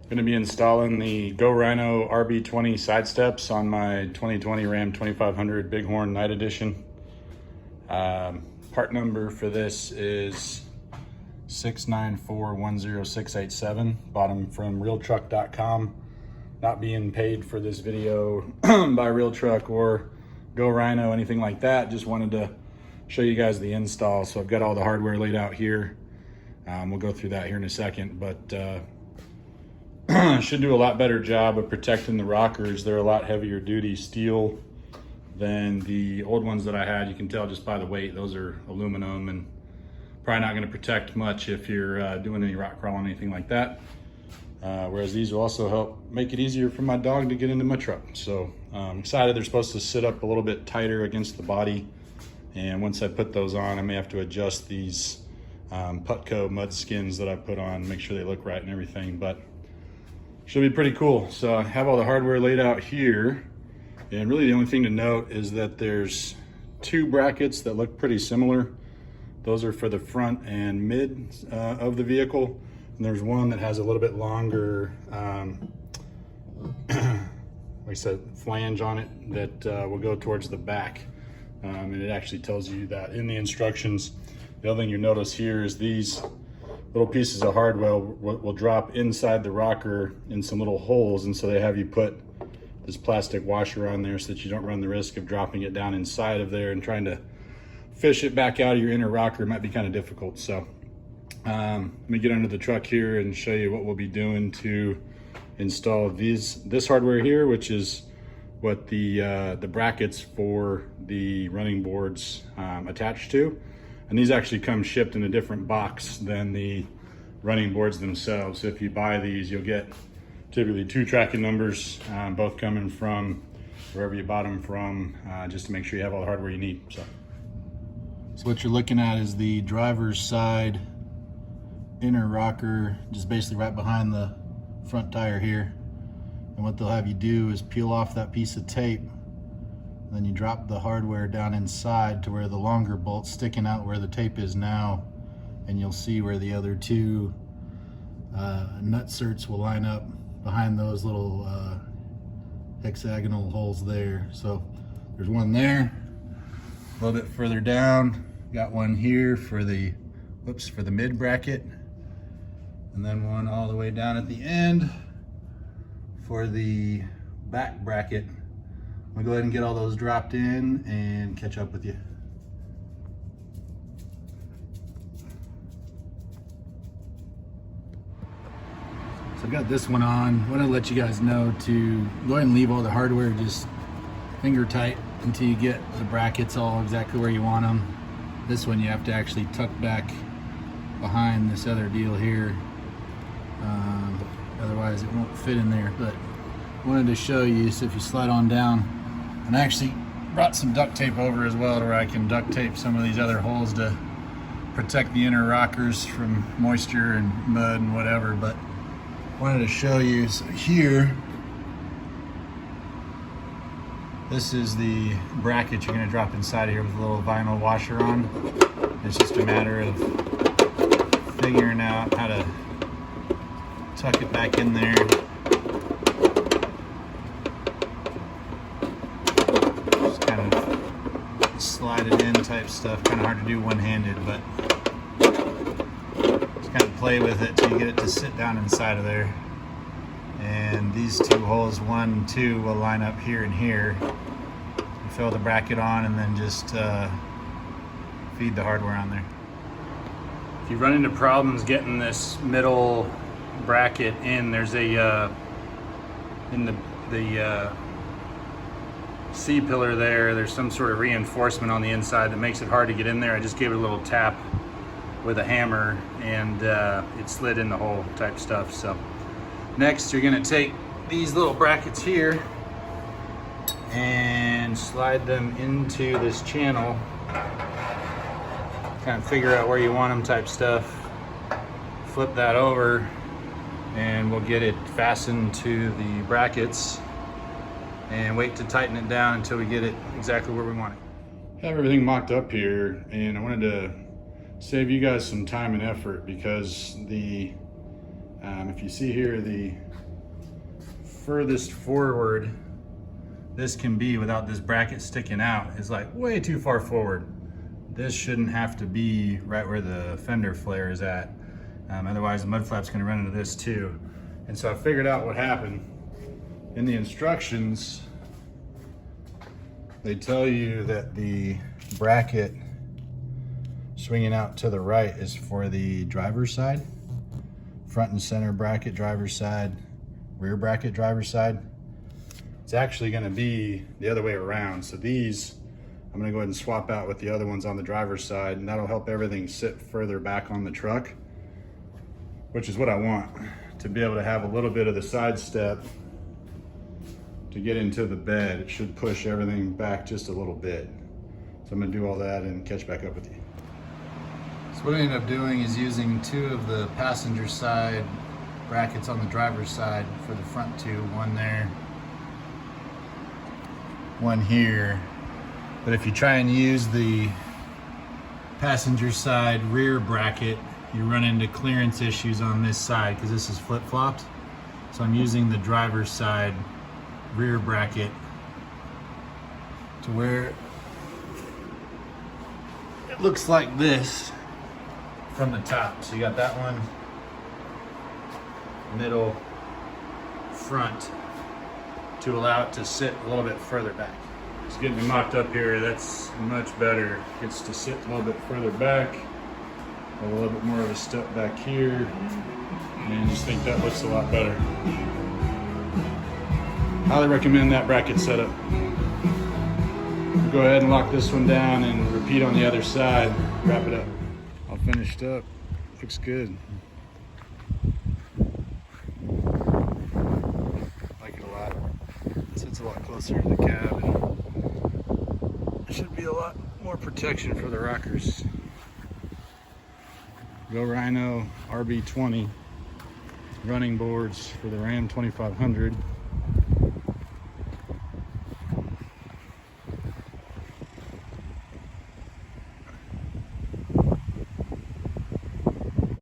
Going to be installing the Go Rhino RB20 side steps on my 2020 Ram 2500 Bighorn Night Edition. Part number for this is 6941067. Bought them from realtruck.com. Not being paid for this video by Real Truck or Go Rhino, anything like that. Just wanted to show you guys the install. So I've got all the hardware laid out here. We'll go through that here in a second, but should do a lot better job of protecting the rockers. They're a lot heavier duty steel than the old ones that I had. You can tell just by the weight, those are aluminum and probably not going to protect much if you're doing any rock crawling, anything like that. Whereas these will also help make it easier for my dog to get into my truck. So I'm excited. They're supposed to sit up a little bit tighter against the body. And once I put those on, I may have to adjust these Putco mud skins that I put on, make sure they look right and everything. But should be pretty cool. So I have all the hardware laid out here. And really the only thing to note is that there's two brackets that look pretty similar. Those are for the front and mid of the vehicle. And there's one that has a little bit longer, like I said, flange on it that will go towards the back. And it actually tells you that in the instructions. The other thing you notice here is these little pieces of hardware will drop inside the rocker in some little holes, and so they have you put this plastic washer on there so that you don't run the risk of dropping it down inside of there and trying to fish it back out of your inner rocker. It might be kind of difficult. So let me get under the truck here and show you what we'll be doing to install this hardware here, which is what the brackets for the running boards attach to. And these actually come shipped in a different box than the running boards themselves. So if you buy these, you'll get typically two tracking numbers, both coming from wherever you bought them from, just to make sure you have all the hardware you need. So what you're looking at is the driver's side inner rocker, just basically right behind the front tire here. And what they'll have you do is peel off that piece of tape. Then you drop the hardware down inside to where the longer bolt's sticking out where the tape is now, and you'll see where the other two nut certs will line up behind those little hexagonal holes there. So there's one there. A little bit further down, got one here for the mid bracket, and then one all the way down at the end for the back bracket. I'll go ahead and get all those dropped in and catch up with you. So I've got this one on. I want to let you guys know to go ahead and leave all the hardware just finger tight until you get the brackets all exactly where you want them. This one you have to actually tuck back behind this other deal here. Otherwise it won't fit in there. But I wanted to show you, so if you slide on down, and I actually brought some duct tape over as well to where I can duct tape some of these other holes to protect the inner rockers from moisture and mud and whatever. But I wanted to show you, so here, this is the bracket you're going to drop inside of here with a little vinyl washer on. It's just a matter of figuring out how to tuck it back in there. Slide it in type stuff. Kind of hard to do one-handed, but just kind of play with it till you get it to sit down inside of there. And these two holes, 1 and 2, will line up here and here. You fill the bracket on and then just feed the hardware on there. If you run into problems getting this middle bracket in, there's a in the C-pillar there's some sort of reinforcement on the inside that makes it hard to get in there. I just gave it a little tap with a hammer and it slid in the hole type stuff. So next you're going to take these little brackets here and slide them into this channel, kind of figure out where you want them type stuff, flip that over, and we'll get it fastened to the brackets and wait to tighten it down until we get it exactly where we want it. Have everything mocked up here, and I wanted to save you guys some time and effort because the If you see here, the furthest forward this can be without this bracket sticking out is like way too far forward. This shouldn't have to be right where the fender flare is at. Otherwise the mud flap's gonna run into this too. And so I figured out what happened. In the instructions, they tell you that the bracket swinging out to the right is for the driver's side. Front and center bracket, driver's side, rear bracket, driver's side. It's actually gonna be the other way around. So these, I'm gonna go ahead and swap out with the other ones on the driver's side, and that'll help everything sit further back on the truck, which is what I want, to be able to have a little bit of the side step to get into the bed. It should push everything back just a little bit. So I'm gonna do all that and catch back up with you. So what I ended up doing is using two of the passenger side brackets on the driver's side for the front two, one there, one here. But if you try and use the passenger side rear bracket, you run into clearance issues on this side because this is flip-flopped. So I'm using the driver's side rear bracket to where it looks like this from the top. So you got that one, middle, front, to allow it to sit a little bit further back. Just getting it mocked up here, that's much better. Gets to sit a little bit further back, a little bit more of a step back here, and just think that looks a lot better. Highly recommend that bracket setup. We'll go ahead and lock this one down and repeat on the other side, wrap it up. All finished up, looks good. Like it a lot. Sits a lot closer to the cab. Should be a lot more protection for the rockers. Go Rhino RB20 running boards for the Ram 2500.